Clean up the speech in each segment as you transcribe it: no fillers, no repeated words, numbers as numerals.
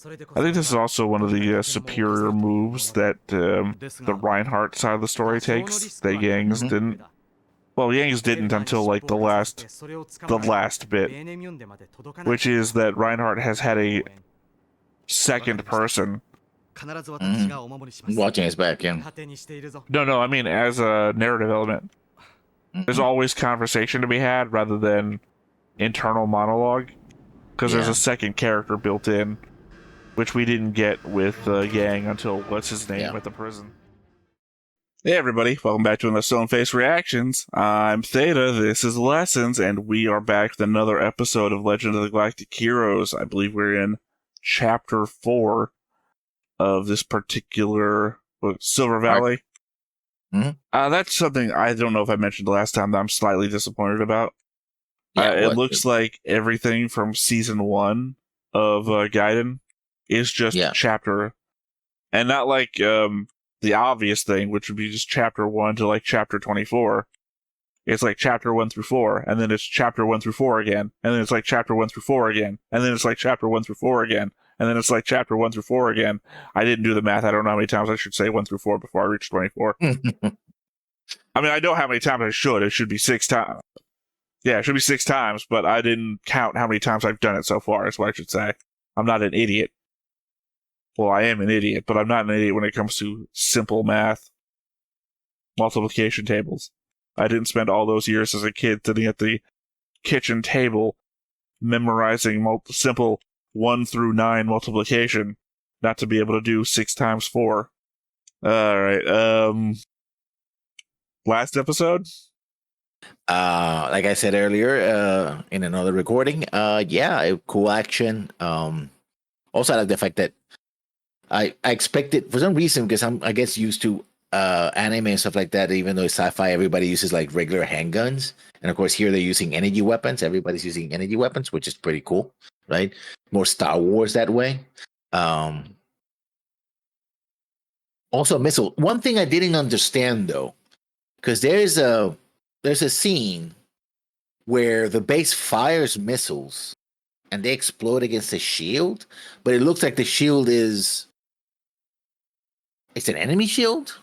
I think this is also one of the superior moves that the Reinhardt side of the story takes. That Yang's Mhm. didn't. Well, Yang's didn't until like the last bit, which is that Reinhardt has had a second person. Watching his back, yeah. No, I mean as a narrative element. There's Mhm. always conversation to be had rather than internal monologue, because there's Yeah. a second character built in, which we didn't get with Yang until what's his name Yeah. at the prison. Hey everybody, welcome back to another Stone Face Reactions. I'm Theta, this is Lessons, and we are back with another episode of Legend of the Galactic Heroes. I believe we're in Chapter 4 of this particular Silver Valley. Mhm. That's something I don't know if I mentioned last time that I'm slightly disappointed about. Yeah, It what? looks like everything from Season 1 of Gaiden is just Yeah. chapter, and not like the obvious thing, which would be just Chapter 1 to like Chapter 24. It's like Chapter 1 through 4, and then it's Chapter 1 through 4 again, and then it's like Chapter 1 through 4 again, and then it's like Chapter 1 through 4 again, and then it's like Chapter 1 through 4 again. I didn't do the math. I don't know how many times I should say 1 through 4 before I reach 24. I mean, I know how many times I should. It should be 6 times. Yeah, it should be 6 times, but I didn't count how many times I've done it so far, is what I should say. I'm not an idiot. Well, I am an idiot, but I'm not an idiot when it comes to simple math. Multiplication tables. I didn't spend all those years as a kid sitting at the kitchen table memorizing simple 1 through 9 multiplication, not to be able to do 6 times 4. Alright, last episode? Like I said earlier, in another recording, cool action. Also I like the fact that I expected for some reason, because I guess used to anime and stuff like that, even though it's sci-fi, everybody uses like regular handguns. And of course here they're using energy weapons. Everybody's using energy weapons, which is pretty cool, right? More Star Wars that way. Also missile. One thing I didn't understand though, because there's a scene where the base fires missiles and they explode against the shield, but it looks like the shield is it's an enemy shield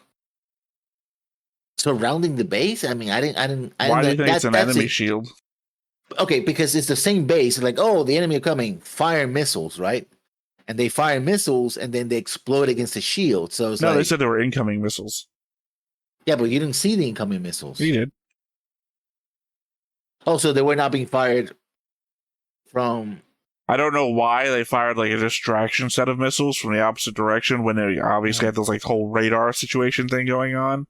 surrounding the base. I mean, Why do you think it's an that's enemy shield? okay, because it's the same base. Like, oh, the enemy are coming, fire missiles, right? And they fire missiles and then they explode against the shield. So it's No, like, they said they were incoming missiles. yeah, but you didn't see the incoming missiles. He did. Oh, so they were not being fired from. I don't know why they fired like a distraction set of missiles from the opposite direction when they obviously had this like whole radar situation thing going on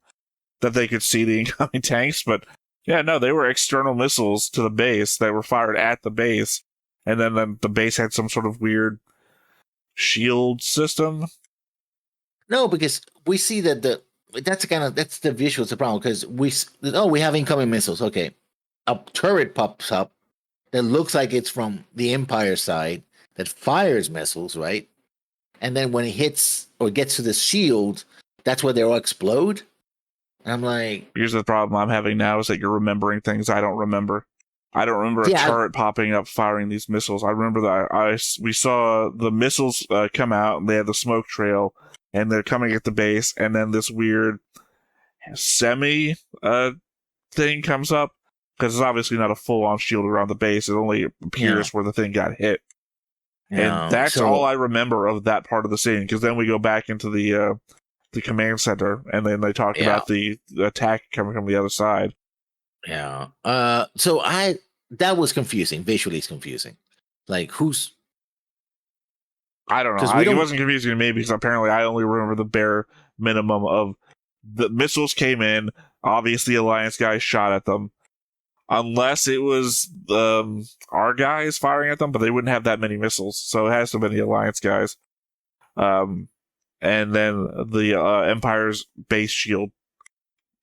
that they could see the incoming tanks. But yeah, no, they were external missiles to the base that were fired at the base, and then the base had some sort of weird shield system. No, because we see that that's the visuals the problem, because we have incoming missiles. Okay, a turret pops up that looks like it's from the Empire side that fires missiles, right? And then when it hits or gets to the shield, that's where they all explode. And I'm like, Here's the problem I'm having now is that you're remembering things I don't remember. I don't remember a turret popping up firing these missiles. I remember that we saw the missiles come out and they had the smoke trail and they're coming at the base, and then this weird semi thing comes up, because it's obviously not a full-on shield around the base. It only appears where the thing got hit. And that's all I remember of that part of the scene, because then we go back into the command center, and then they talk about the attack coming from the other side. Yeah. So that was confusing. Visually, it's confusing. Like, who's? I don't know. It wasn't confusing to me because apparently I only remember the bare minimum of the missiles came in. Obviously, Alliance guys shot at them. Unless it was our guys firing at them, but they wouldn't have that many missiles, so it has to have been the Alliance guys. And then the Empire's base shield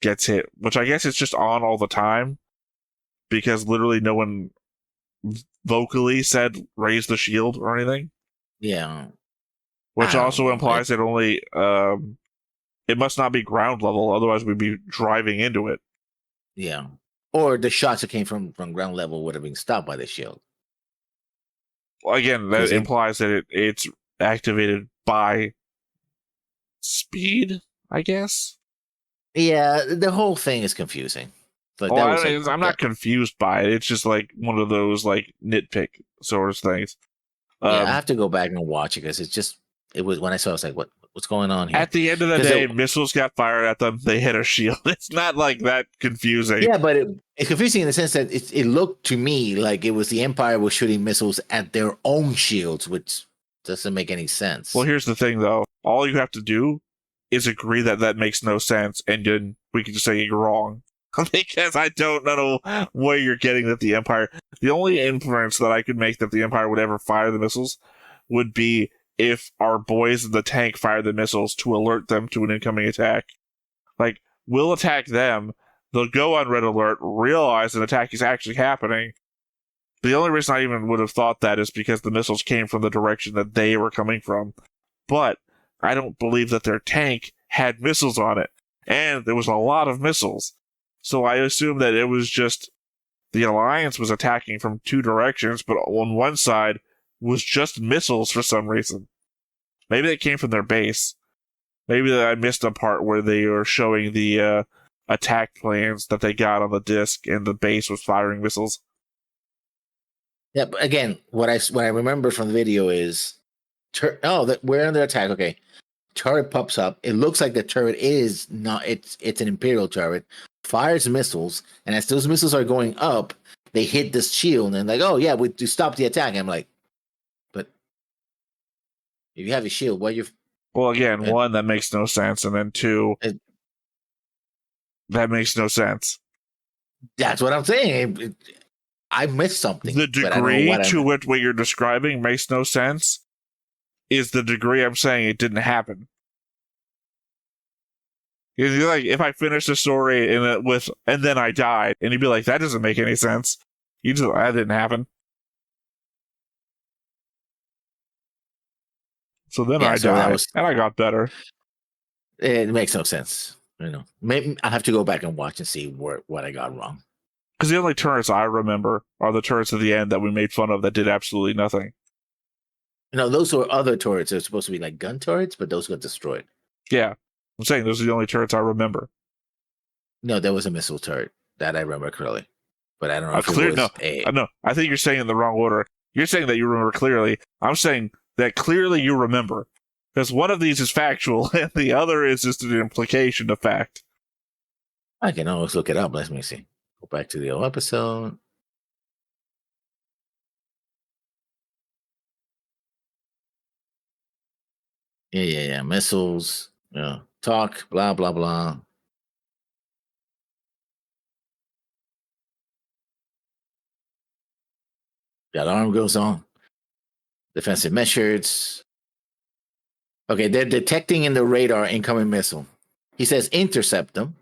gets hit, which I guess it's just on all the time, because literally no one vocally said raise the shield or anything. Yeah. Which also implies that only it must not be ground level, otherwise we'd be driving into it. Yeah. Or the shots that came from ground level would have been stopped by the shield. Well, again, that implies that it's activated by speed, I guess. Yeah, the whole thing is confusing. Like Well, that was like I'm not confused by it. It's just like one of those like nitpick sort of things. yeah, I have to go back and watch it because it was when I saw it, I was like, what's going on here? At the end of the day, missiles got fired at them. They hit a shield. It's not like that confusing. Yeah, but it's confusing in the sense that it looked to me like it was the Empire was shooting missiles at their own shields, which doesn't make any sense. Well, here's the thing, though. All you have to do is agree that that makes no sense, and then we can just say you're wrong. Because I don't know where you're getting that the Empire... The only inference that I could make that the Empire would ever fire the missiles would be if our boys in the tank fire the missiles to alert them to an incoming attack. Like, we'll attack them, they'll go on red alert, realize an attack is actually happening. The only reason I even would have thought that is because the missiles came from the direction that they were coming from. But I don't believe that their tank had missiles on it. And there was a lot of missiles. So I assume that it was just the Alliance was attacking from two directions, but on one side was just missiles for some reason. Maybe they came from their base. Maybe I missed a part where they were showing the attack plans that they got on the disc and the base was firing missiles. Yeah, but again, what I remember from the video is, we're under attack. Okay, turret pops up. It looks like the turret is not. It's an Imperial turret. Fires missiles, and as those missiles are going up, they hit this shield, and like, oh yeah, we to stop the attack. I'm like, but if you have a shield, what you? Well, again, one, that makes no sense, and then two, that makes no sense. That's what I'm saying. I missed something. The degree to which what you're describing makes no sense is the degree I'm saying it didn't happen. You're like, if I finish the story and then I died, and you'd be like, that doesn't make any sense. That didn't happen. So then I died, and I got better. It makes no sense. Maybe I'll have to go back and watch and see what I got wrong. Because the only turrets I remember are the turrets at the end that we made fun of that did absolutely nothing. Those were other turrets. They're supposed to be like gun turrets, but those got destroyed. Yeah. I'm saying those are the only turrets I remember. No, there was a missile turret that I remember clearly. But I don't know if it was No, I think you're saying it in the wrong order. You're saying that you remember clearly. I'm saying that clearly you remember. Because one of these is factual, and the other is just an implication of fact. I can always look it up. Let me see. Go back to the old episode. Yeah. Missiles. Talk. Blah blah blah. The alarm goes on. Defensive measures. Okay, they're detecting in the radar incoming missile. He says intercept them.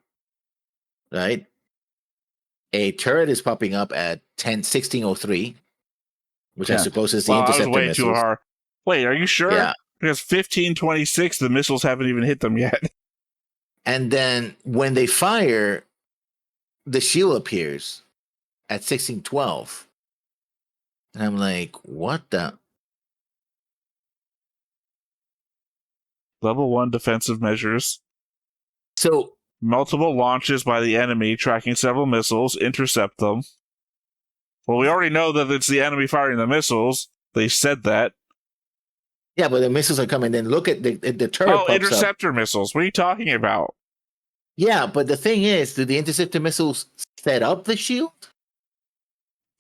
Right? A turret is popping up at 1603, which I suppose is the interceptor way missiles. Too hard. Wait, are you sure? Yeah. Because 1526, the missiles haven't even hit them yet. And then when they fire, the shield appears at 1612. And I'm like, what the? Level 1 defensive measures. So, multiple launches by the enemy, tracking several missiles, intercept them. Well, we already know that it's the enemy firing the missiles. They said that. Yeah, but the missiles are coming. Then look at the turret. Oh, interceptor missiles. What are you talking about? Yeah, but the thing is, do the interceptor missiles set up the shield?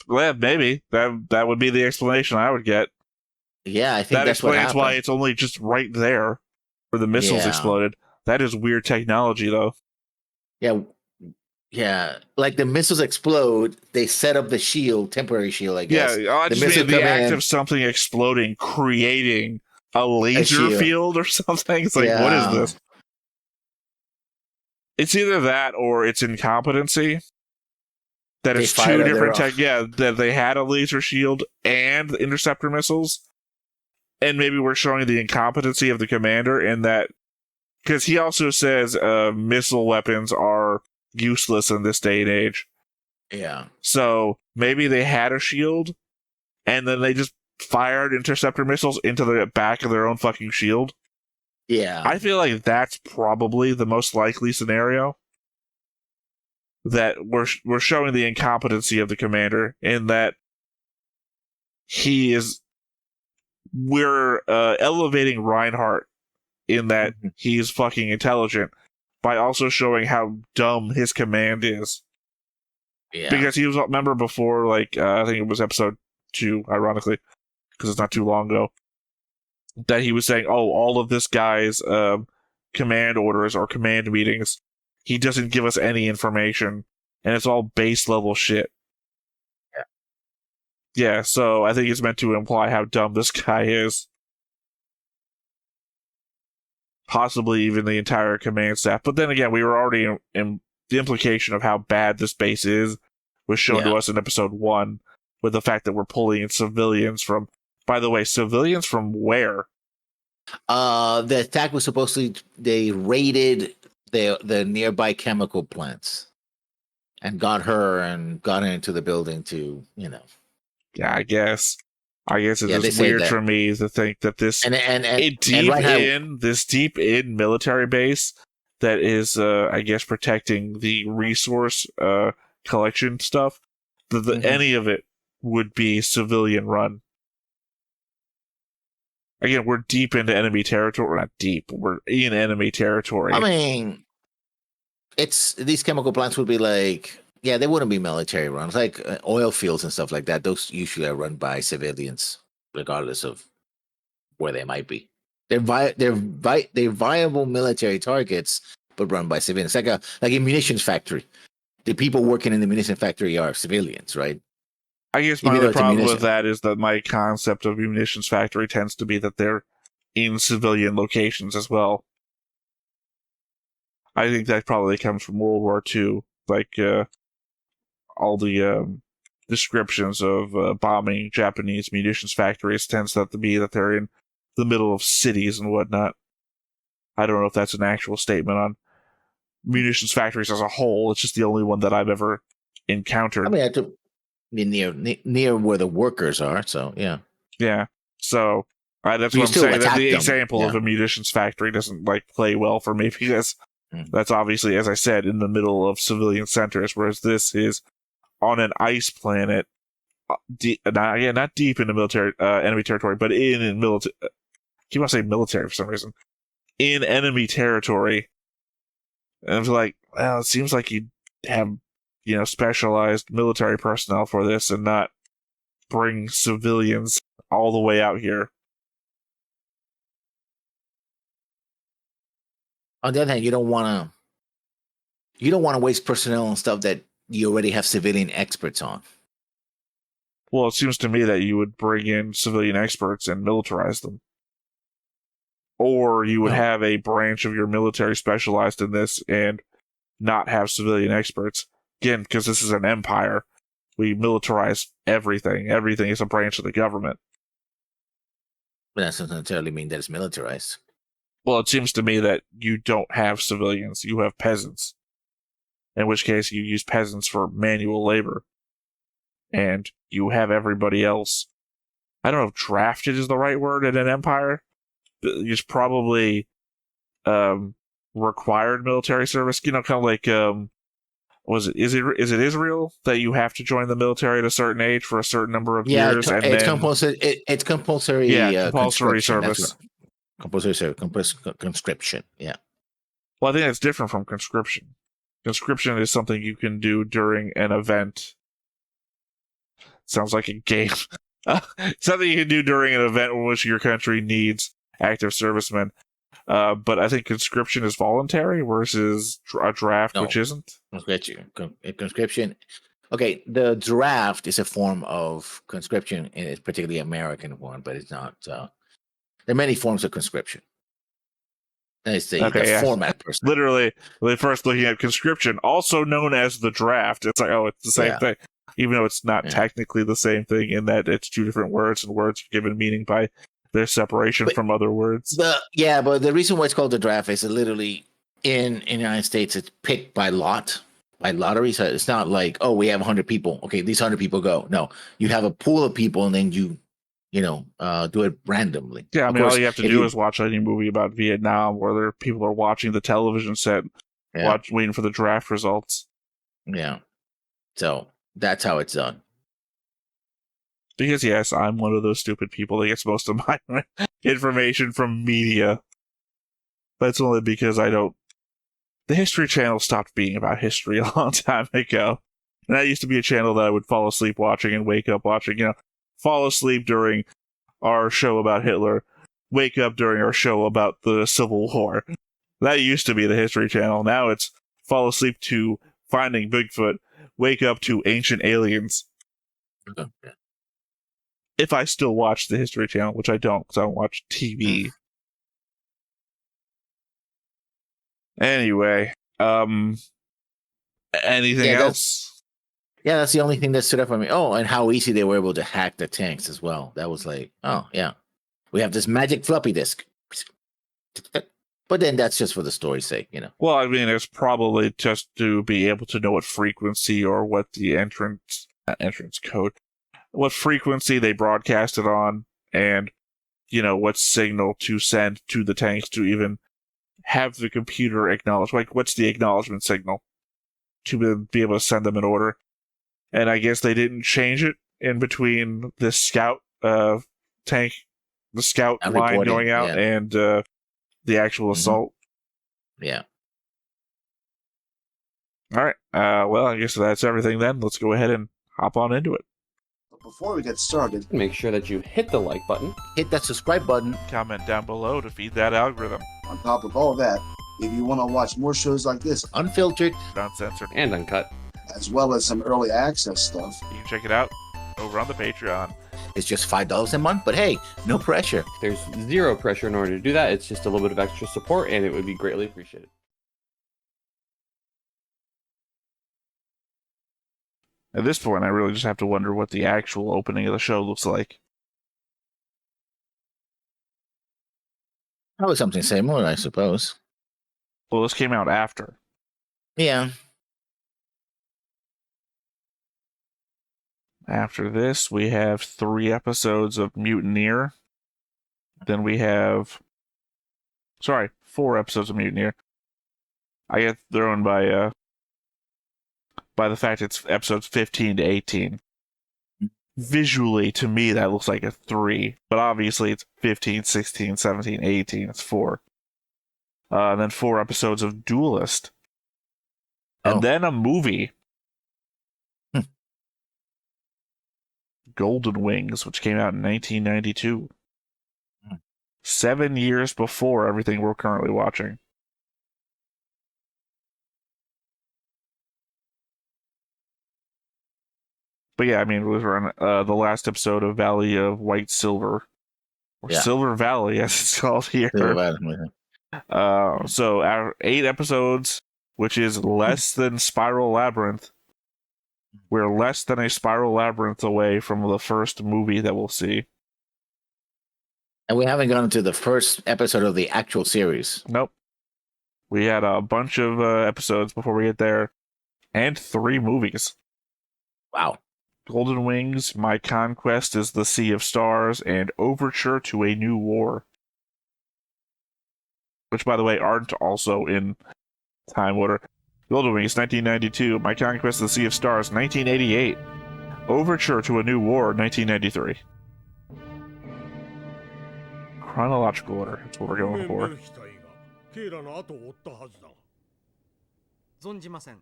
Well, maybe. That would be the explanation I would get. Yeah, I think that that's what happened. That explains why it's only just right there where the missiles exploded. That is weird technology, though. Yeah. Like the missiles explode, they set up the shield, temporary shield, I guess. Yeah, I just mean the act of something exploding, creating a laser field or something. It's like, what is this? It's either that or it's incompetency. That it's two different tech. Yeah, that they had a laser shield and interceptor missiles. And maybe we're showing the incompetency of the commander in that. Because he also says missile weapons are useless in this day and age. Yeah. So maybe they had a shield and then they just fired interceptor missiles into the back of their own fucking shield. Yeah. I feel like that's probably the most likely scenario. That we're showing the incompetency of the commander in that we're elevating Reinhardt in that he's fucking intelligent by also showing how dumb his command is. Yeah. Because he was, remember before, like, I think it was episode 2, ironically, because it's not too long ago, that he was saying, oh, all of this guy's command orders or command meetings, he doesn't give us any information, and it's all base level shit. Yeah. Yeah, so I think it's meant to imply how dumb this guy is. Possibly even the entire command staff. But then again, we were already in the implication of how bad this base is was shown to us in episode 1 with the fact that we're pulling in civilians from, by the way, civilians from where? The attack was supposed to, they raided the nearby chemical plants and got into the building to, Yeah, I guess it's just say weird that. for me to think that this deep in military base that is, I guess, protecting the resource collection stuff, any of it would be civilian run. Again, we're deep into enemy territory. We're not deep. We're in enemy territory. I mean, these chemical plants would be like, yeah, they wouldn't be military runs, like oil fields and stuff like that. Those usually are run by civilians, regardless of where they might be. They're viable military targets, but run by civilians. Like a munitions factory. The people working in the munitions factory are civilians, right? I guess my other problem with that is that my concept of munitions factory tends to be that they're in civilian locations as well. I think that probably comes from World War II, like all the descriptions of bombing Japanese munitions factories tends to be that they're in the middle of cities and whatnot. I don't know if that's an actual statement on munitions factories as a whole. It's just the only one that I've ever encountered. I mean, I have to be near where the workers are, so yeah. Yeah, so that's what I'm saying. That the example of a munitions factory doesn't play well for me because that's obviously, as I said, in the middle of civilian centers, whereas this is on an ice planet, not deep into military enemy territory, but in military. I keep on saying military for some reason. In enemy territory, and I was like, well, it seems like you'd have specialized military personnel for this, and not bring civilians all the way out here. On the other hand, you don't want to waste personnel on stuff that you already have civilian experts on. Well, it seems to me that you would bring in civilian experts and militarize them. Or you would have a branch of your military specialized in this and not have civilian experts. Again, because this is an empire, we militarize everything. Everything is a branch of the government. But that doesn't necessarily mean that it's militarized. Well, it seems to me that you don't have civilians. You have peasants. In which case, you use peasants for manual labor. And you have everybody else. I don't know if drafted is the right word in an empire. It's probably required military service. Kind of like, is it Israel that you have to join the military at a certain age for a certain number of years? It's compulsory. It's compulsory. Compulsory service. Compulsory service. Conscription. Yeah. Well, I think that's different from conscription. Conscription is something you can do during an event. Sounds like a game. Something you can do during an event in which your country needs active servicemen. But I think conscription is voluntary versus a draft, which isn't. Conscription. Okay, the draft is a form of conscription, and it's particularly American one, but it's not. There are many forms of conscription. And it's the format. Literally, when first looking at conscription, also known as the draft, it's like, oh, it's the same thing. Even though it's not technically the same thing in that it's two different words, and words are given meaning by their separation from other words. But the reason why it's called the draft is literally in the United States, it's picked by lottery. So it's not like, oh, we have 100 people. Okay, these 100 people go. No, you have a pool of people, and then you do it randomly. Yeah, I Of mean, all course, you have to if do you, is watch any movie about Vietnam where people are watching the television set, yeah, waiting for the draft results. yeah. So that's how it's done. Because, yes, I'm one of those stupid people that gets most of my information from media. That's only because I don't... The History Channel stopped being about history a long time ago. And that used to be a channel that I would fall asleep watching and wake up watching. Fall asleep during our show about Hitler, wake up during our show about the Civil War. That used to be the History Channel. Now it's fall asleep to Finding Bigfoot, wake up to Ancient Aliens. Okay. If I still watch the History Channel, which I don't, because I don't watch TV. Anyway, anything else? That's the only thing that stood up for me. Oh, and how easy they were able to hack the tanks as well. That was like, oh yeah, we have this magic floppy disk. But then that's just for the story's sake, Well, I mean, it's probably just to be able to know what frequency or what the entrance code, what frequency they broadcast it on, and, what signal to send to the tanks to even have the computer acknowledge. Like, what's the acknowledgement signal to be able to send them an order? And I guess they didn't change it in between the scout tank, the scout line going out, and the actual assault. Yeah. All right. Well, I guess that's everything then. Let's go ahead and hop on into it. But before we get started, Make sure that you hit the like button. Hit that subscribe button. Comment down below to feed that algorithm. on top of all that, if you want to watch more shows like this, Unfiltered. Uncensored. And uncut. as well as some early access stuff, You can check it out over on the Patreon. It's just $5 a month, but hey, no pressure. There's zero pressure in order to do that. It's just a little bit of extra support, and it would be greatly appreciated. At this point, I really just have to wonder what the actual opening of the show looks like. Probably something similar, I suppose. Well, this came out after. Yeah. After this, we have 3 episodes of Mutineer. Then we have... 4 episodes of Mutineer. I get thrown by the fact it's episodes 15 to 18. Visually, to me, that looks like a 3. But obviously, it's 15, 16, 17, 18. It's 4. And then 4 episodes of Duelist. And then a movie. Golden Wings, which came out in 1992. 7 years before everything we're currently watching. But yeah, I mean, we're on the last episode of Valley of White Silver. Or Silver Valley, as it's called here. So, our 8 episodes, which is less than Spiral Labyrinth. We're less than a Spiral Labyrinth away from the first movie that we'll see. And we haven't gone to the first episode of the actual series. Nope. We had a bunch of episodes before we get there. And 3 movies. Wow. Golden Wings, My Conquest is the Sea of Stars, and Overture to a New War. Which, by the way, aren't also in time order. Golden Wings, 1992. My Conquest of the Sea of Stars, 1988. Overture to a New War, 1993. Chronological order. That's what we're going for. 存じません。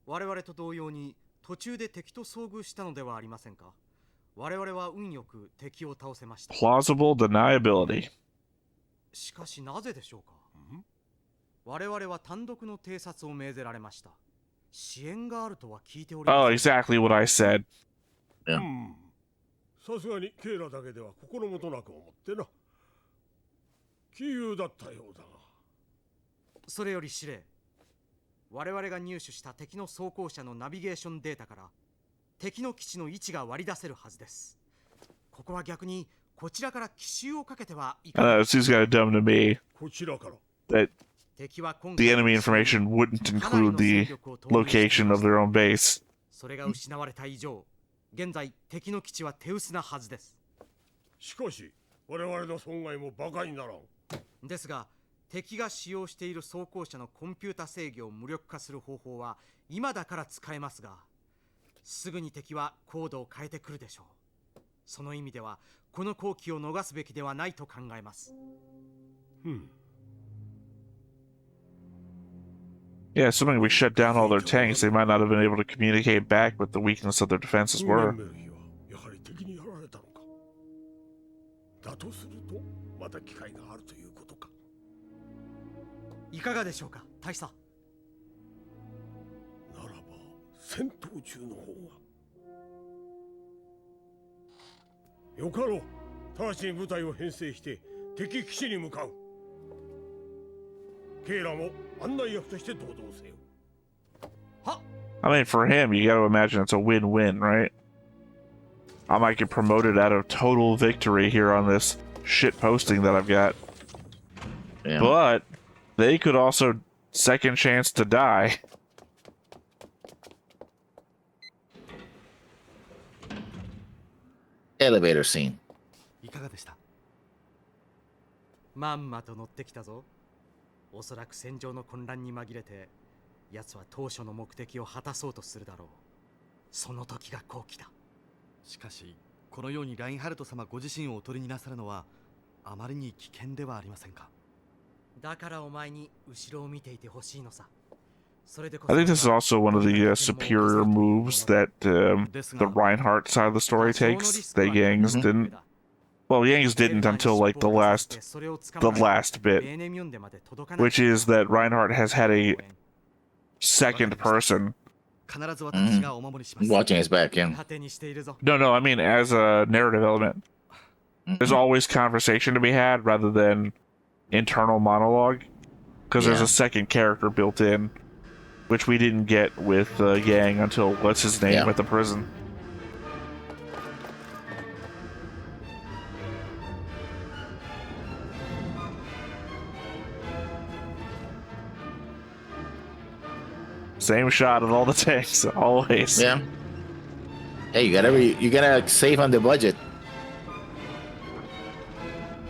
我々と同様に途中で敵と遭遇したのではありませんか。我々は運よく敵を倒せました。Plausible deniability. しかしなぜでしょうか。我々は単独の偵察を命ぜられました。支援があるとは聞いております。Oh, exactly what I said. Yeah. さすがにケイラだけでは心もとなく思ってな。杞憂だったようだが。それより司令、我々が入手した敵の装甲車のナビゲーションデータから敵の基地の位置が割り出せるはずです。ここは逆にこちらから奇襲をかけてはいかが。It seems kind of dumb to me こちらから。 that the enemy information wouldn't include the location of their own base. それが失われた以上、現在敵の基地は手薄なはずです。しかし我々の損害もバカにならん。ですが敵が使用している装甲車のコンピュータ制御を無力化する方法は今だから使えますが、すぐに敵はコードを変えてくるでしょう。その意味ではこの好機を逃すべきではないと考えます。Yeah, assuming we shut down all their tanks, they might not have been able to communicate back what the weakness of their defenses ウーレ were. ンベルギはやはり敵にやられたのか。だとするとまた機会があるということか。いかがでしょうか大佐。ならば戦闘中の方がよかろう。直ちに部隊を編成して敵基地に向かう。ケイラも案内役として同道せよ。 I mean, for him, you gotta imagine it's a win-win, right? I might get promoted out of total victory here on this shit posting that I've got. Yeah. But they could also second chance to die. Elevator scene. いかがでした。まんまと乗ってきたぞ。おそらく戦場の混乱に紛れて奴は当初の目的を果たそうとするだろう。その時が好機だ。しかしこのようにラインハルト様ご自身をお取りになさるのはあまりに危険ではありませんか。だからお前に後ろを見ていてほしいのさ。 I think this is also one of the superior moves that the Reinhardt side of the story takes that Yang's didn't. Well, Yang's didn't until like the last bit, which is that Reinhardt has had a second person. Watching his back, yeah. No, I mean as a narrative element. There's always conversation to be had rather than internal monologue, because there's a second character built in, which we didn't get with Yang until what's his name at the prison. Same shot of all the tanks, always. Yeah. Hey, you gotta save on the budget.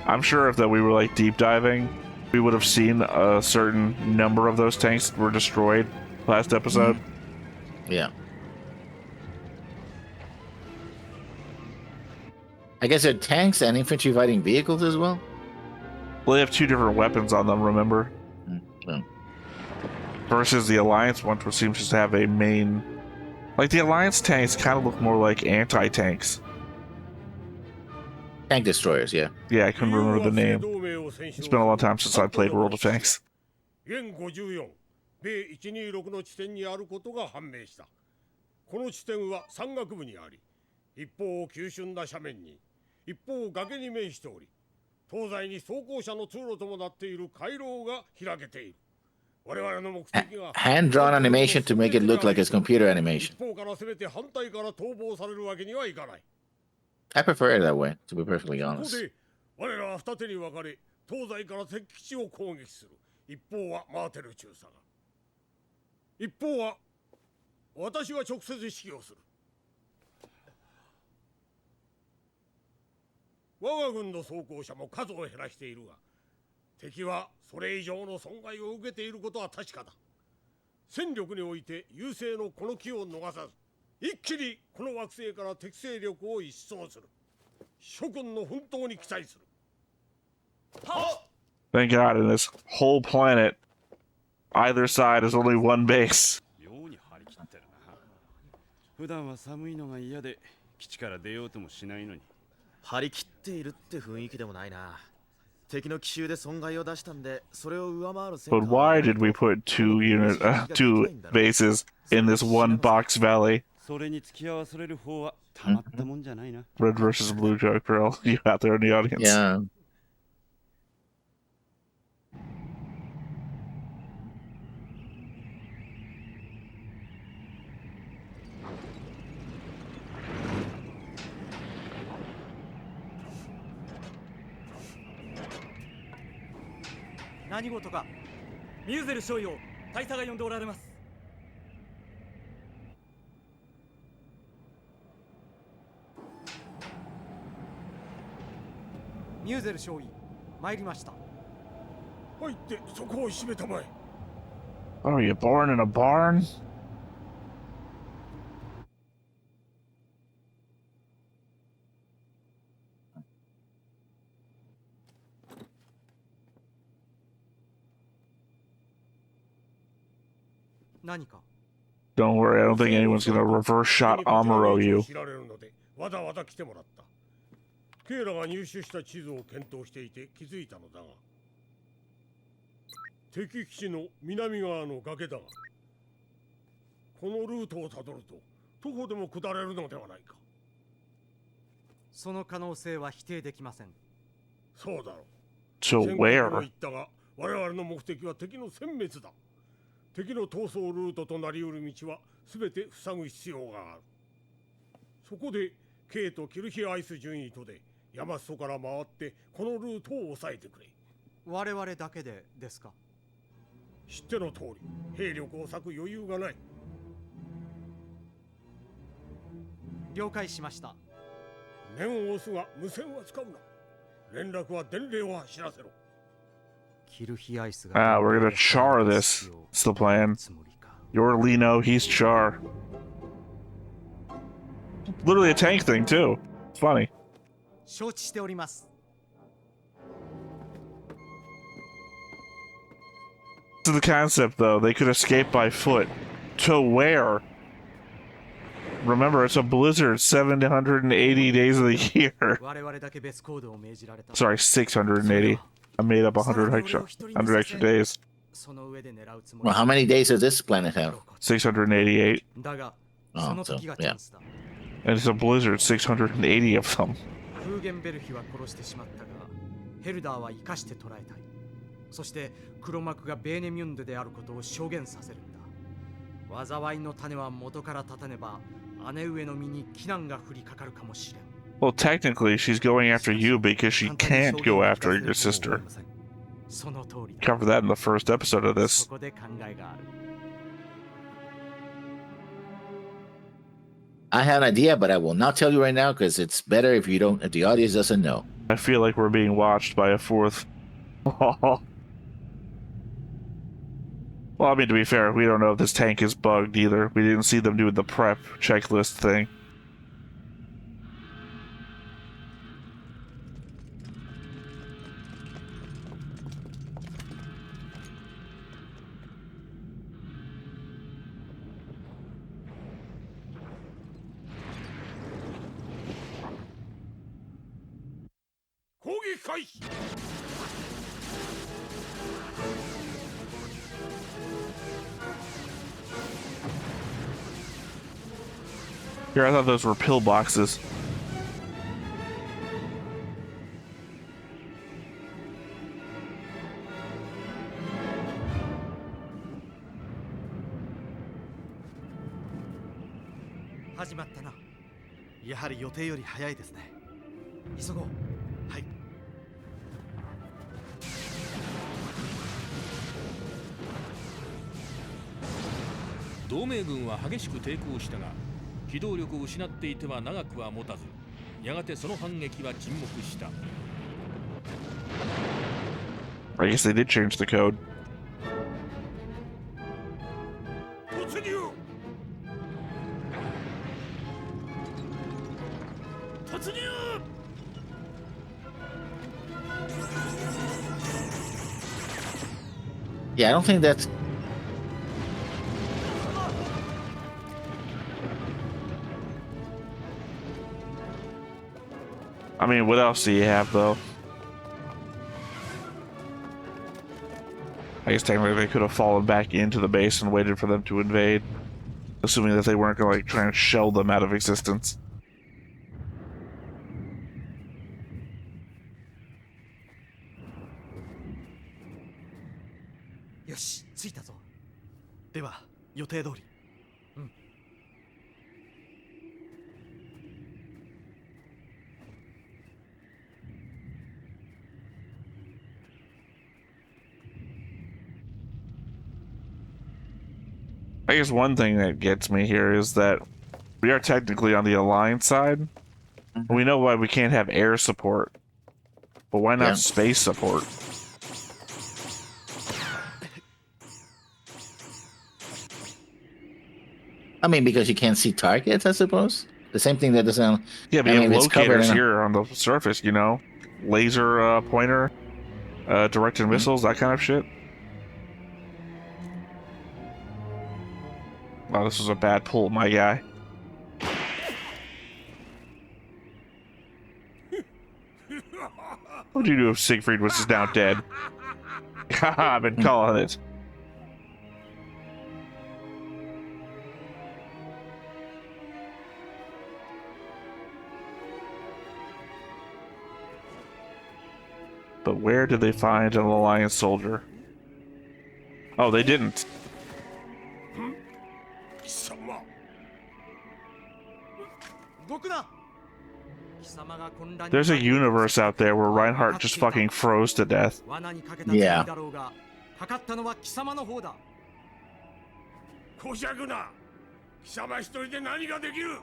I'm sure if that we were like deep diving, we would have seen a certain number of those tanks that were destroyed last episode. Yeah. I guess they're tanks and infantry fighting vehicles as well. Well, they have two different weapons on them, remember? Versus the Alliance one, which seems to have a main... Like, the Alliance tanks kind of look more like anti-tanks. Tank destroyers, yeah. Yeah, I couldn't remember the name. It's been a long time since I played World of Tanks. 現54米126の地点にあることが判明した。この地点は山岳部にあり、一方急峻な斜面に、一方崖に面しており、東西に装甲車の通路ともなっている回廊が開けている。我々の目的が Hand-drawn animation to make it look like it's computer animation. 一方から攻めて反対から逃亡されるわけにはいかない。 I prefer it that way, to be perfectly ここ honest. で我らは二手に分かれ、東西から敵基地を攻撃する。一方はマーテル中佐が、一方は私が直接指揮をする。我が軍の装甲車も数を減らしているが、敵はそれ以上の損害を受けていることは確かだ。戦力において優勢のこの機を逃さず、一気にこの惑星から敵勢力を一掃する。諸君の奮闘に期待する。 Thank God, in this whole planet, either side is only one base. 妙に張り切ってるな。普段は寒いのが嫌で基地から出ようともしないのに。張り切っているって雰囲気でもないな。敵の奇襲で損害を出したんで、それを上回る戦果 But why did we put two bases in this one box valley? それに付き合わされる方はたまったもんじゃないな。 Red versus Blue Joke Girl, you out there in the audience. Yeah. Nani goto ka? ミューゼル少尉を大佐が呼んでおられます。ミューゼル少尉参りました。入ってそこを閉めたまえ。 Oh, you born in a barn? 何か Don't worry, I don't think anyone's gonna reverse shot Amuro you. 知られるのでわざわざ来てもらった。ケイラが入手した地図を検討していて気づいたのだが、敵基地の南側の崖だが、このルートをたどると徒歩でも下れるのではないか。その可能性は否定できません。そうだろう。 To 先ほども where? 言ったが、我々の目的は敵の殲滅だ。敵の逃走ルートとなりうる道は全て塞ぐ必要がある。そこで K とキルヒアイス順位とで山裾から回ってこのルートを抑えてくれ。我々だけでですか？知っての通り、兵力を割く余裕がない。了解しました。念を押すが無線は使うな。連絡は伝令を走らせろ。 キルヒアイス Ah, が we're gonna char this. It's the plan. You're Lino, he's Char. Literally a tank thing, too. It's funny. 承知しております。 To the concept, though, they could escape by foot. To where? Remember, it's a blizzard 780 days of the year. 我々だけ別行動を命じられた。 Sorry, 680. I made up 100 extra days. その上で狙うつもり Well, how many days does this planet have? 688. だが、 Oh, その so 時がチャ yeah. ンスだ。 And it's a blizzard, 680 of them. フーゲンベルヒは殺してしまったが、ヘルダーは生かして捕らえたい。そして黒幕がベーネミュンデであることを証言させるんだ。災いの種は元から立たねば、姉上の身に危難が降りかかるかもしれん。 Well, technically, she's going after you because she can't go after your sister. その通りだ。 Cover that in the first episode of そ this. こで考えがある。 I have an idea, but I will not tell you right now because it's better if you don't, if the audience doesn't know. I feel like we're being watched by a fourth. Well, I mean, to be fair, we don't know if this tank is bugged either. We didn't see them doing the prep checklist thing. Here, I thought those were pillboxes. "始まったな。やはり予定より早いですね。急ごう。はい。同盟軍は激しく抵抗したが、機動力を失っていては長くは持たず、やがてその反撃は沈黙した。 I guess they did change the code. 突入。突入。 Yeah, I don't think that's. I mean, what else do you have, though? I guess technically they could have fallen back into the base and waited for them to invade. Assuming that they weren't going to, like, try and shell them out of existence. よし、着いたぞ。では予定通り。I guess one thing that gets me here is that we are technically on the Alliance side. We know why we can't have air support. But why not Yeah. space support? I mean, because you can't see targets, I suppose. The same thing that doesn't. Yeah, but I you mean, have it's covered locators in a- here on the surface, you know? Laser pointer, directed missiles, that kind of shit. Wow, this was a bad pull, my guy. What would you do if Siegfried was just now dead? Haha, I've been calling it. But where did they find an Alliance soldier? Oh, they didn't. There's a universe out there where Reinhardt just fucking froze to death. Yeah. こしゃくな貴様一人で何ができる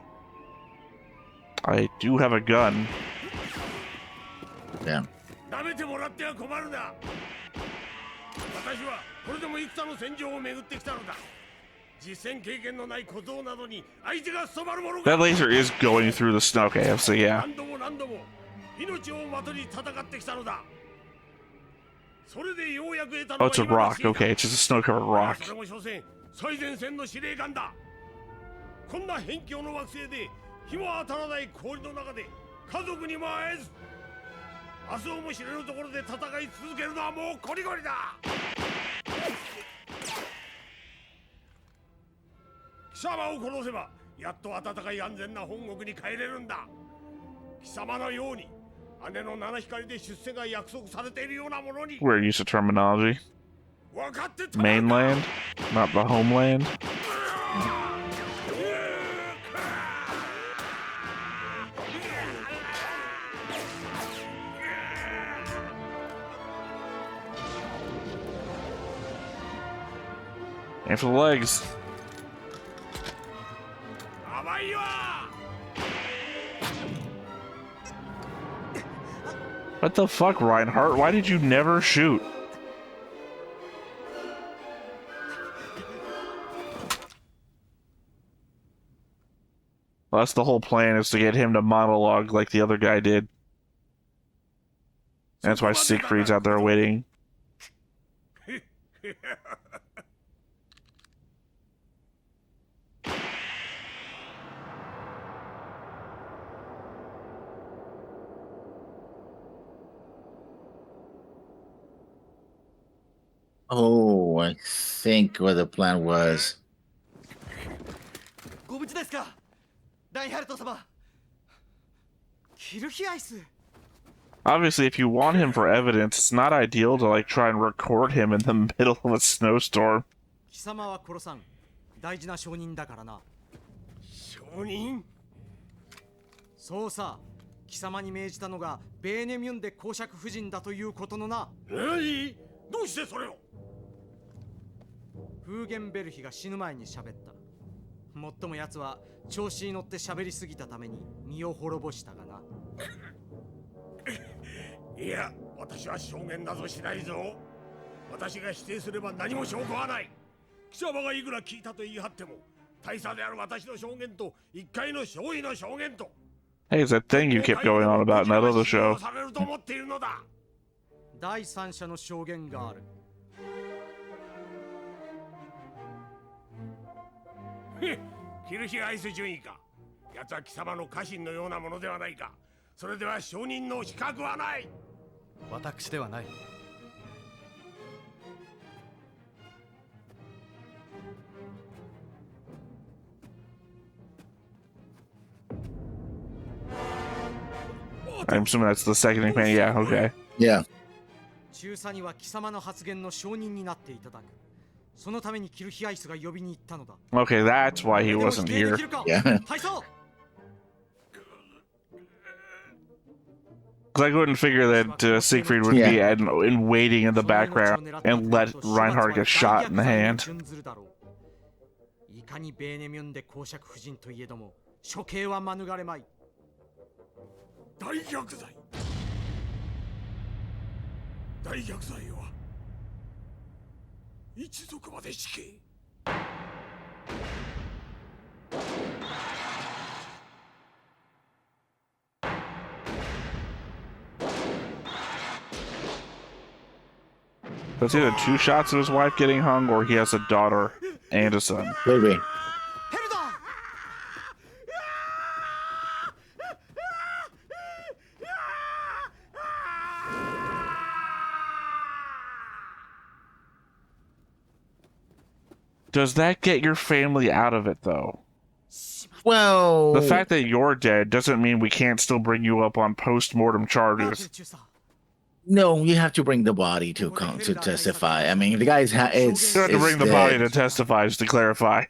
I do have a gun. Yeah. 舐めてもらっては困るな私はこれでも戦の戦場を巡ってきたのだ実戦経験のない小僧などに相手が務まるものか That laser is going through the snow. Okay, so yeah. 何度も何度も命をまとに戦ってきたのだそれでようやく得たの Oh, は it's a 今ら rock. しいか Okay, it's just a snow-covered rock. それも所詮最前線の司令官だこんな辺境の惑星で日も当たらない氷の中で家族にも会えず明日をも知れるところで戦い続けるのはもうこりごりだ貴様を殺せばやっと暖かい安全な本国に帰れるんだ貴様のように姉の七光で出世が約束されているようなものに We're used to terminology. 分かってたまるか Mainland, not the homeland. And for the legs. 甘いわ What the fuck, Reinhardt? Why did you never shoot? Well, that's the whole plan, is to get him to monologue like the other guy did. That's why Siegfried's out there waiting. Oh, I think what the plan was. ご無事ですかラインハルト様。キルヒアイス Obviously, if you want him for evidence, it's not ideal to like try and record him in the middle of a snowstorm. 貴様は殺さん大事な証人だからな証人そうさ貴様に命じたのがベーネミュンで公爵夫人だということのな何どうしてそれをフーゲンベルヒが死ぬ前に喋ったもっとも奴は調子に乗って喋りすぎたために身を滅ぼしたがないや私は証言などしないぞ私が否定すれば何も証拠はない貴様がいくら聞いたと言い張っても大差である私の証言と一回の勝利の証言と Hey, it's that thing you kept going on about in that other show. されると思っているのだ第三者の証言があるキルヒアイス順位か奴は貴様の家臣のようなものではないかそれでは証人の資格はない私ではない。I'm assuming that's the second thing. Yeah, okay. Yeah. 中佐には貴様の発言の証人になっていただくそのためにキルヒアイスが呼びに行ったのだ Okay, that's why he wasn't でも here. 否定できるか Yeah. 大佐 Because I couldn't figure that Siegfried would be in waiting in the background and let Reinhardt get shot in the hand. いかにベーネミュンで公爵夫人といえども処刑は免れまい大逆罪大逆罪は一族まで死刑。So it's either 2 shots of his wife getting hung, or he has a daughter and a son. Could be. ヘルダ Does that get your family out of it, though? Well, The fact that you're dead doesn't mean we can't still bring you up on post-mortem マーテ charges. ル中佐 no, you have to bring the body to come to testify. I mean, the guy's it's. You don't have to it's bring the body to dead. testify, just to clarify.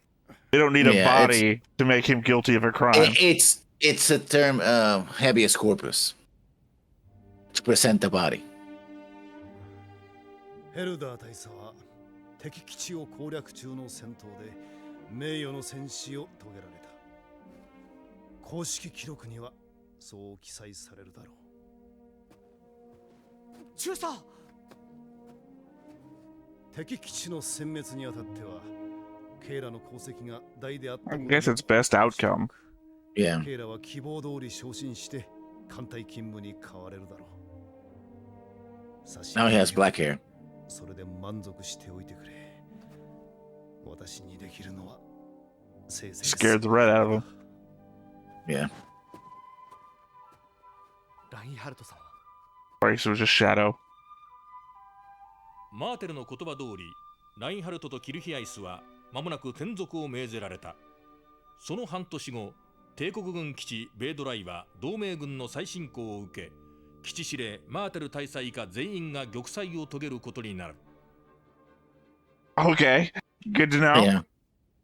They don't need a Yeah, body to make him guilty of a crime. It's a term, habeas corpus, to present the body. ヘルダー大佐は敵基地を攻略中の戦闘で名誉の戦死を遂げられた。公式記録にはそう記載されるだろう。中佐敵基地の殲滅にあたってはケイラの功績が大であった。 I guess it's best outcome. Yeah. ケイラは希望通り昇進して艦隊勤務に変われるだろう。 Now he has black hair. それで満足しておいてくれ。私にできるのはせいぜい Scared the red out of him. Yeah. ラインハルトさんは Right, so it was just Shadow. マーテルの言葉通り、ラインハルトとキルヒアイスは間もなく転属を命ぜられた。その半年後、帝国軍基地ベイドライは同盟軍の再侵攻を受け、基地司令マーテル大佐以下全員が玉砕を遂げることになる。Okay, good to know. Yeah.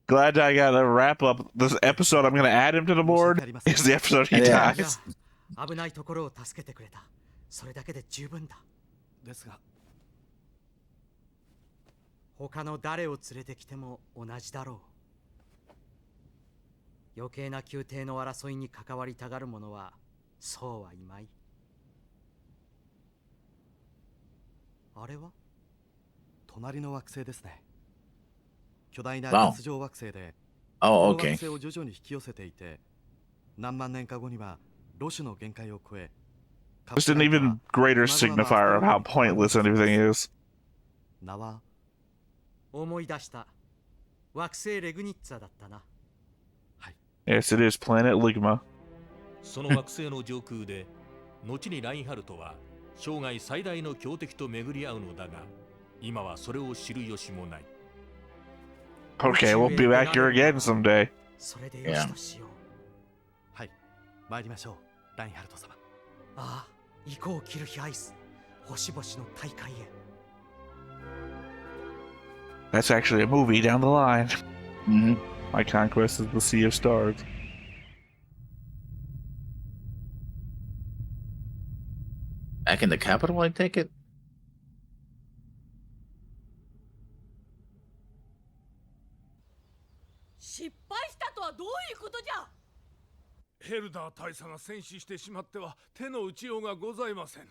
Glad I got to wrap up this episode. I'm going to add him to the board. Is the episode he Yeah. dies. 危ないところを助けてくれた。それだけで十分だ。ですが他の誰を連れてきても同じだろう。余計な宮廷の争いに関わりたがる者はそうはいまい。あれは隣の惑星ですね。巨大な Wow. 月状惑星で、 Oh, この okay. 惑星を徐々に引き寄せていて、何万年か後にはロシュの限界を超え、 Just an even greater signifier of how pointless everything is. 名は思い出した。惑星レグニッツァだったな。Yes, it is Planet Ligma. その惑星の上空で、後にラインハルトは生涯最大の強敵と巡り合うのだが、今はそれを知る由もない。Okay, we'll be back here again someday. それでよしとしよう。はい、参りましょう、ラインハルト様。ああ、行こうキルヒアイス。星々の大会へ。That's actually a movie down the line. Hmm. My conquest is the Sea of Stars. Back in the capital, I take it. 失敗したとはどういうことじゃ。ヘルダー大佐が戦死してしまっては手の打ちようがございません。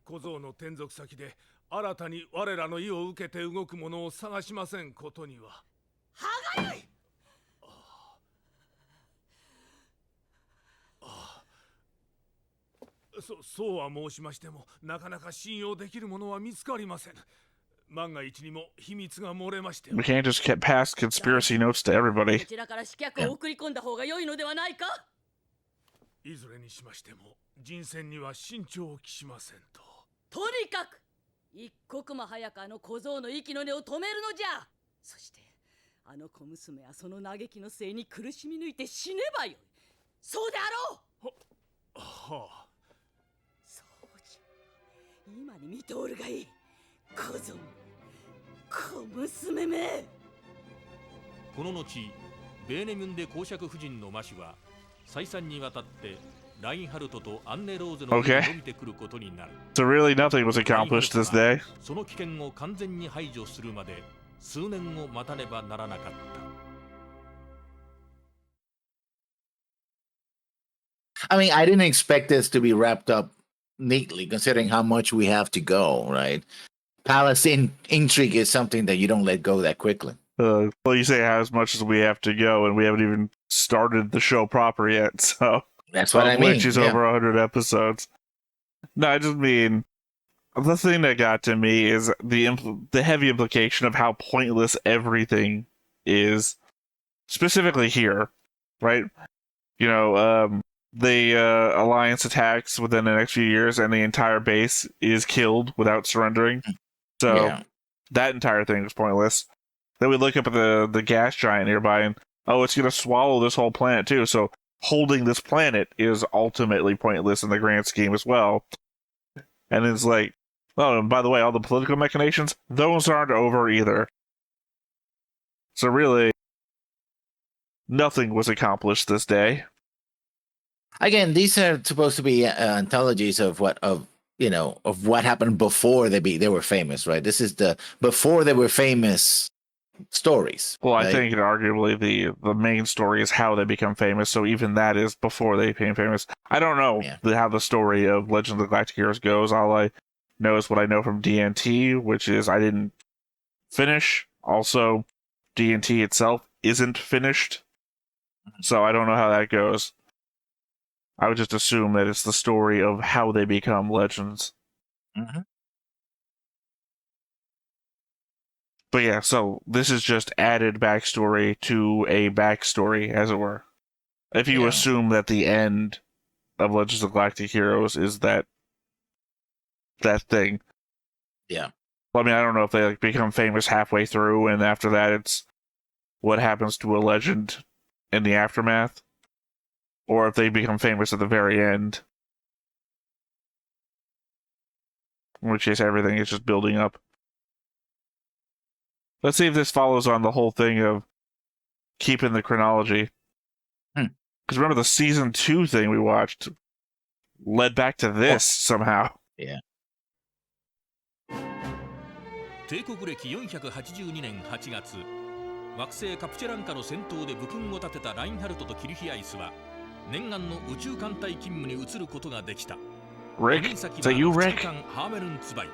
小僧の転属先で新たに我らの意を受けて動く者を探しませんことには。歯がゆい。そうは申しましても、なかなか信用できるものは見つかりません。万が一にも秘密が漏れましては。 We can't just get past conspiracy notes to everybody. こちらから刺客を送り込んだ方が良いのではないか。いずれにしましても人選には慎重を期しませんと。とにかく一刻も早くあの小僧の息の根を止めるのじゃ。そしてあの小娘はその嘆きのせいに苦しみ抜いて死ねばよい。そうであろう。はあ。そうじゃ。今に見ておるがいい。小僧、小娘め。この後、ベーネミュンで公爵夫人のマシュは再三にわたってラインハルトとアンネ・ローゼの上に伸びてくることになる。So really nothing was accomplished this day. その危険を完全に排除するまで数年を待たねばならなかった。I mean, I didn't expect this to be wrapped up neatly, considering how much we have to go. Right, palace intrigue is something that you don't let go that quickly. Well, you say how as much as we have to go, and we haven't even started the show proper yet. So that's what I mean. Which is over 100 episodes. No, I just mean the thing that got to me is the heavy implication of how pointless everything is, specifically here, right? You know, the Alliance attacks within the next few years, and the entire base is killed without surrendering. So that entire thing was pointless. Then we look up at the gas giant nearby, and it's going to swallow this whole planet too. So holding this planet is ultimately pointless in the grand scheme as well. And it's like, oh, and by the way, all the political machinations, those aren't over either. So really, nothing was accomplished this day. Again, these are supposed to be anthologies of what happened before they were famous, right? This is the before they were famous stories. Well, right? I think arguably the main story is how they become famous, so even that is before they became famous. I don't know how the story of Legend of the Galactic Heroes goes. All I know is what I know from DNT, which is I didn't finish. Also, DNT itself isn't finished, so I don't know how that goes. I would just assume that it's the story of how they become legends. Mm-hmm. But yeah, so this is just added backstory to a backstory, as it were. If you assume that the end of Legends of Galactic Heroes is that thing. Yeah. Well, I mean, I don't know if they become famous halfway through, and after that it's what happens to a legend in the aftermath, or if they become famous at the very end. In which case, everything is just building up. Let's see if this follows on the whole thing of keeping the chronology. Because remember, the season 2 thing we watched led back to this somehow. Yeah. 帝国歴482年8月、惑星カプチェランカの戦闘で武勲を立てたラインハルトとキルヒアイスは念願の宇宙艦隊勤務に移ることができた。Rick? Is that you, Rick? ハーメルンツバイ。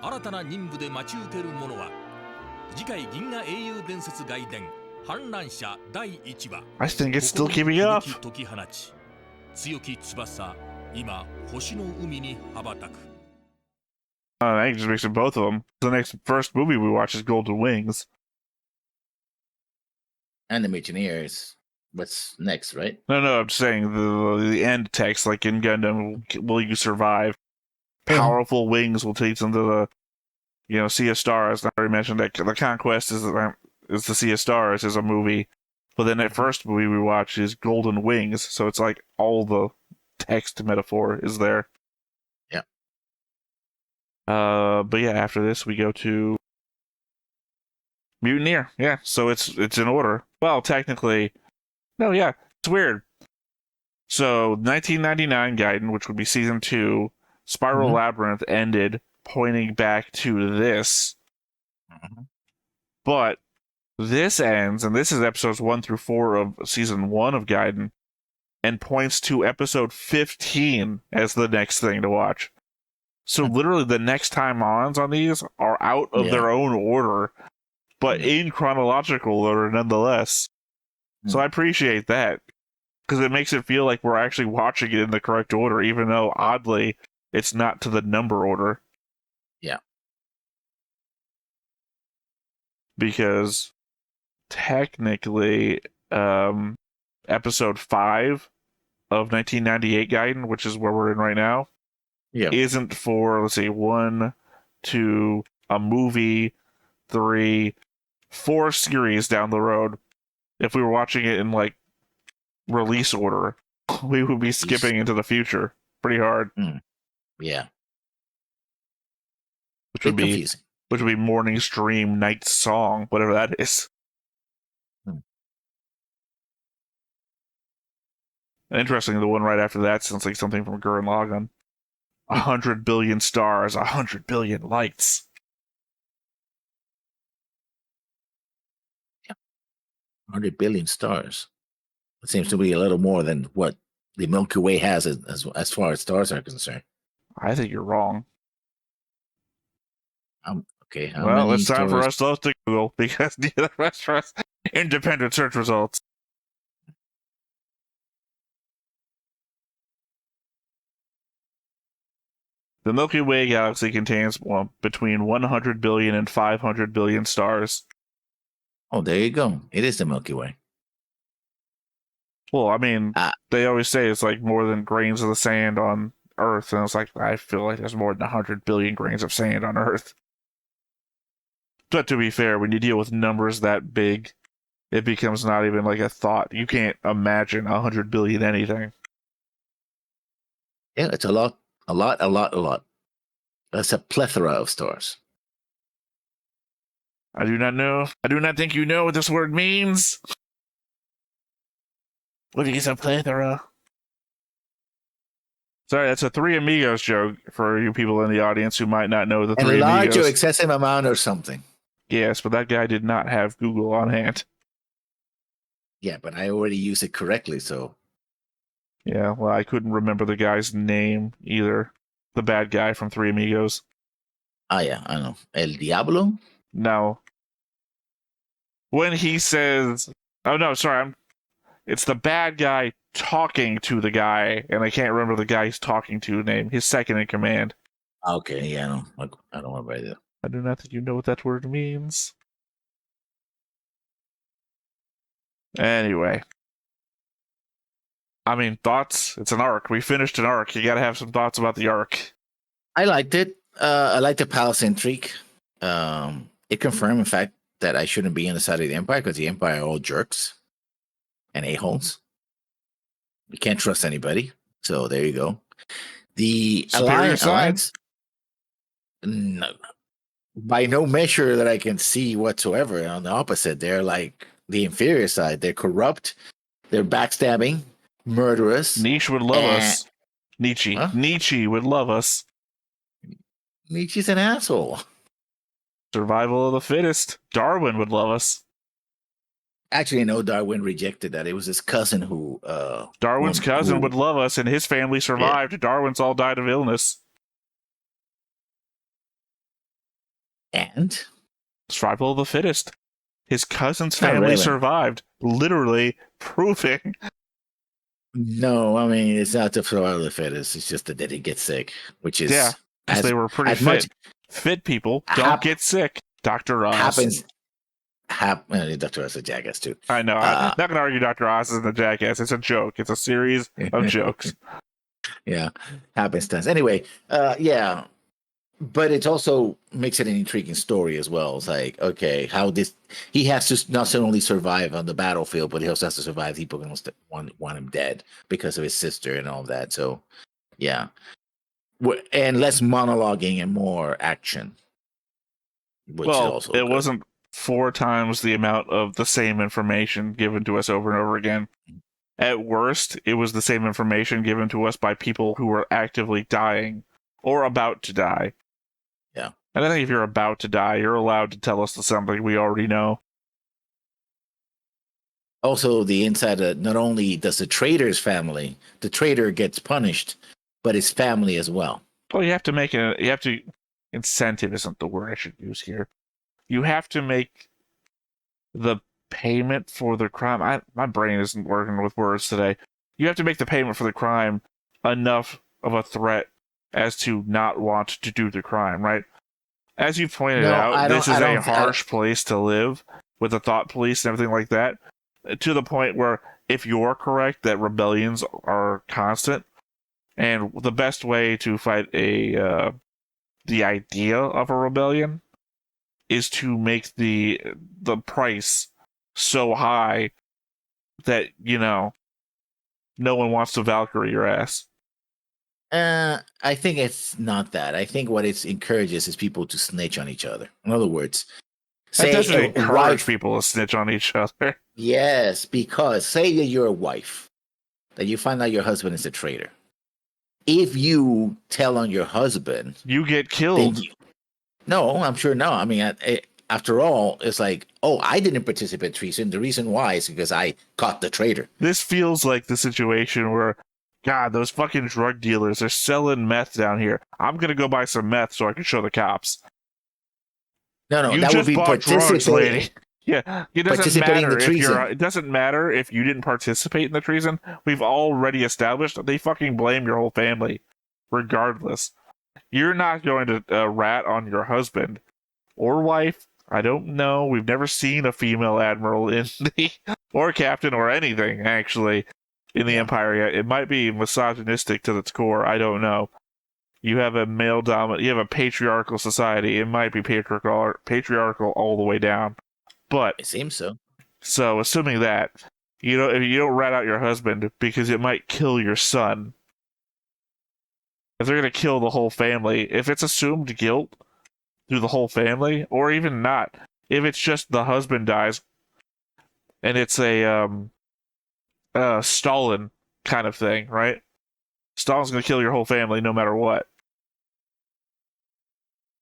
新たな任務で待ち受ける者は次回銀河英雄伝説外伝反乱者第1話。 I think it's still keeping up. 解き放ち強き翼今星の海に羽ばたく。I think just mixing both of them. The first movie we watch is Golden Wings. And the Mutineers. What's next, right? No, I'm saying the end text, like in Gundam, will you survive? Powerful wings will take them to the, Sea of Stars. I already mentioned that the Conquest is the Sea of Stars is a movie, but then that first movie we watch is Golden Wings, so it's like all the text metaphor is there. Yeah. But yeah, after this we go to Mutineer. Yeah, so it's in order. Well, technically, no, yeah, it's weird. So 1999 Gaiden, which would be season 2, Spiral Labyrinth ended, pointing back to this. But this ends, and this is episodes 1 through 4 of season 1 of Gaiden, and points to episode 15 as the next thing to watch. So literally the next time-ons on these are out of their own order, but in chronological order nonetheless. So I appreciate that, because it makes it feel like we're actually watching it in the correct order, even though, oddly, it's not to the number order. Yeah. Because technically, episode 5 of 1998 Gaiden, which is where we're in right now, isn't for, let's see, 1, 2, a movie, 3, 4 series down the road. If we were watching it in, release order, we would be skipping into the future pretty hard. Yeah. Which would be morning stream, night song, whatever that is. Interesting, the one right after that sounds like something from Gurren Lagann. 100 billion stars, 100 billion lights. 100 billion stars. It seems to be a little more than what the Milky Way has as far as stars are concerned. I think you're wrong. Okay. How Well, many it's time for stars? us both to Google because neither of us trust independent search results. The Milky Way galaxy contains between 100 billion and 500 billion stars. Oh, there you go. It is the Milky Way. Well, I mean, they always say it's like more than grains of the sand on Earth, and it's like, I feel like there's more than 100 billion grains of sand on Earth. But to be fair, when you deal with numbers that big, it becomes not even like a thought. You can't imagine 100 billion anything. Yeah, it's a lot. That's a plethora of stars. I do not know. I do not think you know what this word means. What is a plethora? Sorry, that's a Three Amigos joke for you people in the audience who might not know the Three A large Amigos. or excessive amount or something. Yes, but that guy did not have Google on hand. Yeah, but I already used it correctly, so. Yeah, well, I couldn't remember the guy's name either. The bad guy from Three Amigos. Ah, yeah, I know. El Diablo? No. When he says, oh no, sorry, it's the bad guy talking to the guy, and I can't remember the guy he's talking to name. His second in command. Okay, yeah, I don't remember either. I do not think you know what that word means. Anyway. I mean, thoughts? It's an arc. We finished an arc. You gotta have some thoughts about the arc. I liked it. I liked the palace intrigue. It confirmed, in fact, that I shouldn't be on the side of the Empire because the Empire are all jerks and a-holes. You can't trust anybody. So there you go. The Superior Alliance, no, by no measure that I can see whatsoever. On the opposite, they're like the inferior side. They're corrupt. They're backstabbing, murderous. Nietzsche would love us. Nietzsche. Huh? Nietzsche would love us. Nietzsche's an asshole. Survival of the fittest. Darwin would love us. Actually, no, Darwin rejected that. It was his cousin who... Darwin's cousin would love us, and his family survived. Yeah. Darwin's all died of illness. And? Survival of the fittest. His cousin's family survived. Literally proving... No, I mean, it's not the survival of the fittest. It's just that they didn't get sick, which is... Yeah, because they were pretty fit. Fit people don't get sick. Dr. Ross. Dr. Ross is a jackass, too. I know. I'm not going to argue Dr. Ross is a jackass. It's a joke. It's a series of jokes. Yeah, happenstance. Anyway, yeah. But it also makes it an intriguing story as well. It's like, okay, how this... He has to not only survive on the battlefield, but he also has to survive people who want him dead because of his sister and all that. So, yeah. And less monologuing and more action. Which well, is also it wasn't 4 times the amount of the same information given to us over and over again. At worst, it was the same information given to us by people who were actively dying or about to die. Yeah. And I think if you're about to die, you're allowed to tell us something we already know. Also, the inside of not only does the traitor's family, the traitor gets punished, but his family as well. Well, incentive isn't the word I should use here. You have to make the payment for the crime. My brain isn't working with words today. You have to make the payment for the crime enough of a threat as to not want to do the crime, right? As you pointed out, this is a harsh place to live with the thought police and everything like that, to the point where if you're correct that rebellions are constant, and the best way to fight the idea of a rebellion is to make the price so high that, no one wants to Valkyrie your ass. I think it's not that. I think what it encourages is people to snitch on each other. In other words, that doesn't encourage people to snitch on each other. Yes, because say that you're a wife, that you find out your husband is a traitor. If you tell on your husband, you get killed. No, I'm sure no. I mean, after all, it's like, oh, I didn't participate in treason. The reason why is because I caught the traitor. This feels like the situation where God, those fucking drug dealers, they're selling meth down here. I'm going to go buy some meth so I can show the cops. No, You that would just be bought drugs, lady. participating. Yeah, it doesn't Participating in matter the if treason. it doesn't matter if you didn't participate in the treason. We've already established that they fucking blame your whole family, regardless. You're not going to rat on your husband or wife. I don't know. We've never seen a female admiral in the or captain or anything actually in the Empire yet. It might be misogynistic to its core. I don't know. You have a male dominant. You have a patriarchal society. It might be patriarchal all the way down. But it seems so. So, assuming that, if you don't rat out your husband because it might kill your son, if they're going to kill the whole family, if it's assumed guilt through the whole family, or even not, if it's just the husband dies and it's a Stalin kind of thing, right? Stalin's going to kill your whole family no matter what.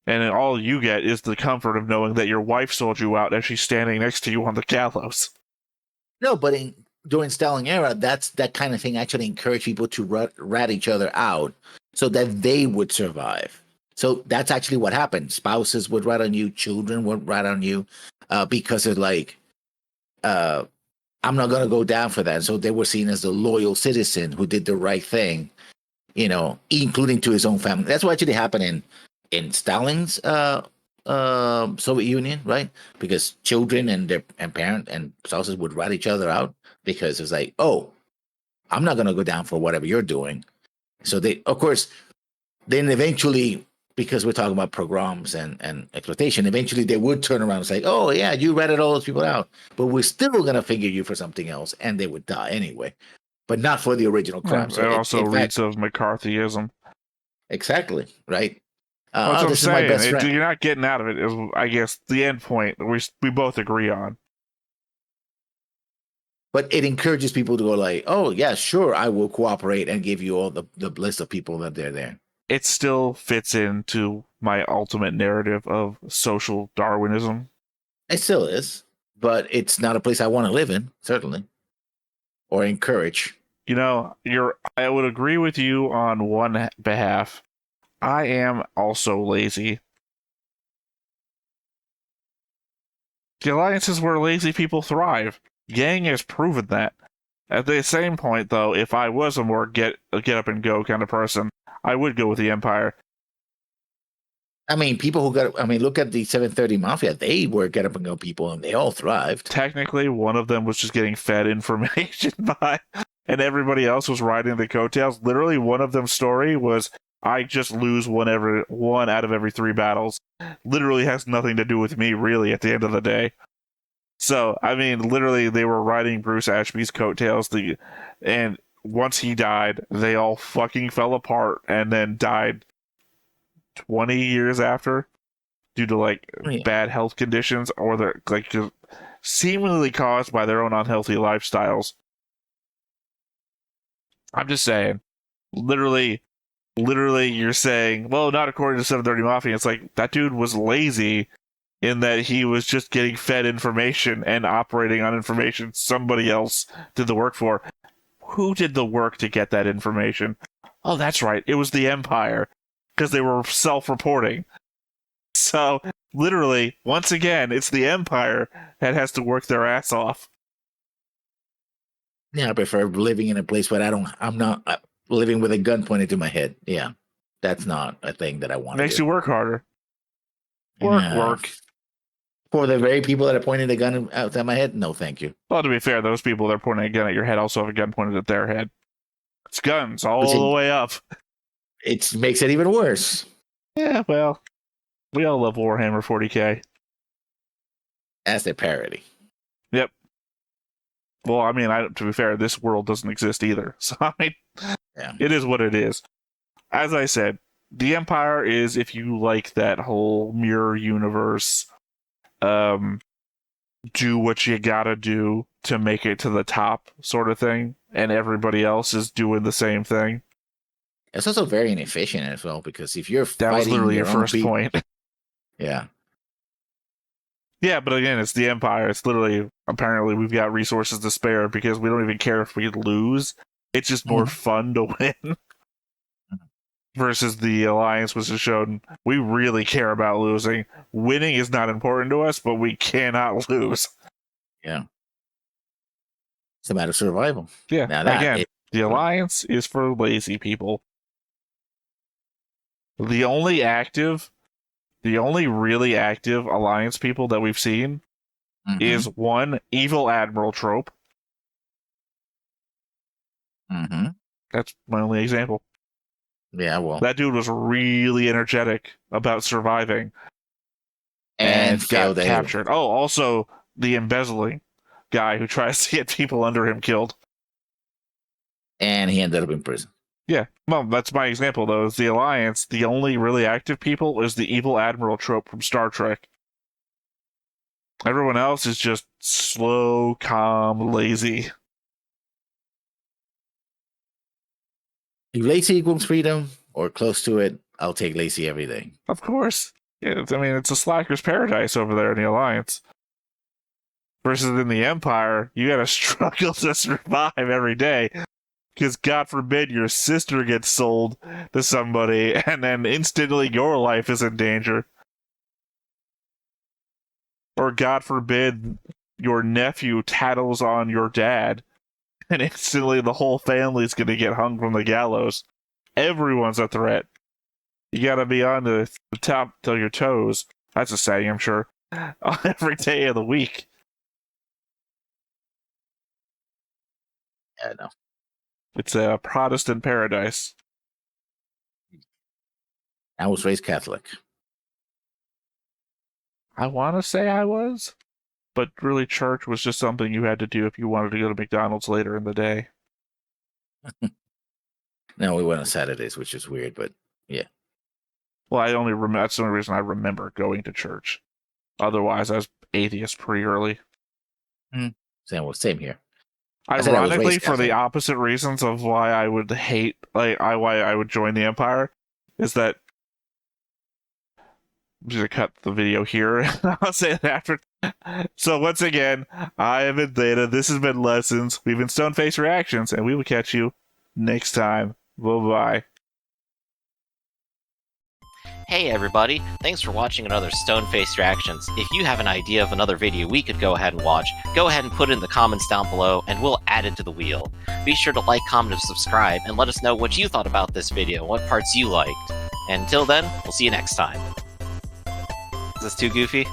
And then all you get is the comfort of knowing that your wife sold you out as she's standing next to you on the gallows. No, but during Stalin era, that kind of thing actually encouraged people to rat each other out so that they would survive. So that's actually what happened. Spouses would rat on you, children would rat on you, because it's like, I'm not going to go down for that. So they were seen as the loyal citizen who did the right thing, including to his own family. That's what actually happened in Stalin's Soviet Union, right? Because children and their parents and spouses would rat each other out because it's like, oh, I'm not going to go down for whatever you're doing. So they, of course, then eventually, because we're talking about pogroms and exploitation, eventually they would turn around and say, oh yeah, you ratted all those people out, but we're still going to figure you for something else, and they would die anyway, but not for the original crime. So it also reeks of McCarthyism. Exactly, right? That's what I'm this is my best saying. friend. You're not getting out of it, is, I guess, the end point we both agree on. But it encourages people to go like, oh, yeah, sure, I will cooperate and give you all the list of people that they're there. It still fits into my ultimate narrative of social Darwinism. It still is, but it's not a place I want to live in, certainly, or encourage. I would agree with you on one behalf. I am also lazy. The Alliance is where lazy people thrive. Yang has proven that. At the same point, though, if I was a more get up and go kind of person, I would go with the Empire. I mean, look at the 730 Mafia. They were get up and go people, and they all thrived. Technically, one of them was just getting fed information by, and everybody else was riding the coattails. Literally, one of them's story was, I just lose one out of every 3 battles. Literally has nothing to do with me, really, at the end of the day. So, I mean, literally, they were riding Bruce Ashby's coattails, and once he died, they all fucking fell apart and then died 20 years after due to, bad health conditions, or they're, just seemingly caused by their own unhealthy lifestyles. I'm just saying, literally, you're saying, well, not according to 730 Mafia. It's like, that dude was lazy in that he was just getting fed information and operating on information somebody else did the work for. Who did the work to get that information? Oh, that's right. It was the Empire, because they were self-reporting. So, literally, once again, it's the Empire that has to work their ass off. Yeah, I prefer living in a place where I'm not living with a gun pointed to my head. Yeah, that's not a thing that I want. Makes you work harder. Work. For the very people that are pointing the gun out at my head, no, thank you. Well, to be fair, those people that are pointing a gun at your head also have a gun pointed at their head. It's guns all the way up. It makes it even worse. Yeah, well, we all love Warhammer 40k. As a parody. Yep. Well, I mean, to be fair, this world doesn't exist either. So, I mean, It is what it is. As I said, the Empire is, if you like that whole mirror universe, do what you gotta do to make it to the top sort of thing, and everybody else is doing the same thing. It's also very inefficient as well, because if you're that was literally your first point. Yeah. Yeah, but again, it's the Empire. It's literally, apparently, we've got resources to spare because we don't even care if we lose. It's just more fun to win. Versus the Alliance was just shown we really care about losing. Winning is not important to us, but we cannot lose. Yeah. It's a matter of survival. Yeah. Now Again, the Alliance is for lazy people. The only really active Alliance people that we've seen is one evil admiral trope. That's my only example. Yeah, well, that dude was really energetic about surviving and got captured. Oh, also the embezzling guy who tries to get people under him killed. And he ended up in prison. Yeah, well, that's my example, though. Is the Alliance, the only really active people is the evil admiral trope from Star Trek. Everyone else is just slow, calm, lazy. If lazy equals freedom, or close to it, I'll take lazy every day. Of course. Yeah, I mean, it's a slacker's paradise over there in the Alliance. Versus in the Empire, you gotta struggle to survive every day. Because God forbid your sister gets sold to somebody, and then instantly your life is in danger. Or God forbid your nephew tattles on your dad, and instantly the whole family's gonna get hung from the gallows. Everyone's a threat. You gotta be on the top till your toes. That's a saying, I'm sure. Every day of the week. Yeah, I know. It's a Protestant paradise. I was raised Catholic. I want to say I was, but really church was just something you had to do if you wanted to go to McDonald's later in the day. No, we went on Saturdays, which is weird, but yeah. Well, I only remember, that's the only reason I remember going to church. Otherwise, I was atheist pretty early. Same here. Ironically, for the opposite reasons of why I would hate, why I would join the Empire, is that I'm just gonna cut the video here. I'll say it after. So once again, I have been Theta. This has been Lessons. We've been Stoneface Reactions, and we will catch you next time. Bye-bye. Hey everybody, thanks for watching another Stoneface Reactions. If you have an idea of another video we could go ahead and watch, go ahead and put it in the comments down below and we'll add it to the wheel. Be sure to like, comment, and subscribe, and let us know what you thought about this video, what parts you liked. And until then, we'll see you next time. Is this too goofy?